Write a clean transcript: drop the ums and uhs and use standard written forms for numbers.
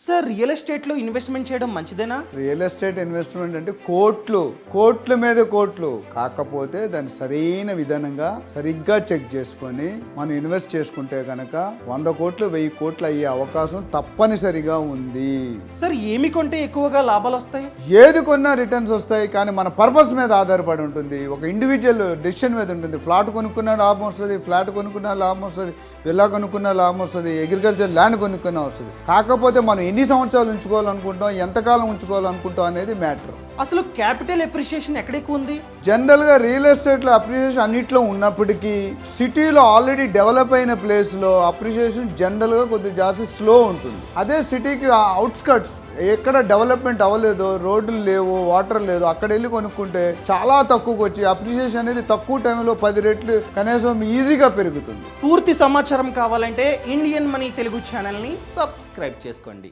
Sir real ఎస్టేట్లో investment చేయడం మంచిదేనా? రియల్ ఎస్టేట్ ఇన్వెస్ట్మెంట్ అంటే కోట్ల మీద కోట్లు, కాకపోతే దాన్ని సరైన విధానంగా సరిగ్గా చెక్ చేసుకొని మనం ఇన్వెస్ట్ చేసుకుంటే కనుక 100 కోట్లు 1000 కోట్లు అయ్యే అవకాశం తప్పనిసరిగా ఉంది. సార్ ఏమి కొంటే ఎక్కువగా లాభాలు వస్తాయి? ఏది కొన్నా రిటర్న్స్ వస్తాయి, కానీ మన పర్పస్ మీద ఆధారపడి ఉంటుంది. ఒక ఇండివిజువల్ డెసిషన్ మీద ఉంటుంది. ఫ్లాట్ కొనుక్కున్న లాభం వస్తుంది, ఫ్లాట్ కొనుక్కున్న లాభం వస్తుంది, విల్లా కొనుక్కున్న లాభం వస్తుంది, అగ్రికల్చర్ ల్యాండ్ కొనుక్కున్న వస్తుంది. కాకపోతే మనం ఎన్ని సంవత్సరాలు ఉంచుకోవాలనుకుంటాం, ఎంతకాలం ఉంచుకోవాలనుకుంటాం అనేది మ్యాటర్. అసలు క్యాపిటల్ ఎప్రిషియేషన్ ఎక్కడ ఎక్కువ ఉంది? జనరల్గా రియల్ ఎస్టేట్లో అప్రిషియేషన్ అన్నిట్లో ఉన్నప్పటికీ సిటీలో ఆల్రెడీ డెవలప్ అయిన ప్లేస్లో అప్రిషియేషన్ జనరల్గా కొద్దిగా జాస్తి స్లో ఉంటుంది. అదే సిటీకి అవుట్స్కట్స్ ఎక్కడ డెవలప్మెంట్ అవ్వలేదో, రోడ్లు లేవు, వాటర్ లేదు, అక్కడ వెళ్ళి కొనుక్కుంటే చాలా తక్కువకి వచ్చి అప్రిషియేషన్ అనేది తక్కువ టైంలో 10 రెట్లు కనీసం ఈజీగా పెరుగుతుంది. పూర్తి సమాచారం కావాలంటే ఇండియన్ మనీ తెలుగు ఛానల్ని సబ్స్క్రైబ్ చేసుకోండి.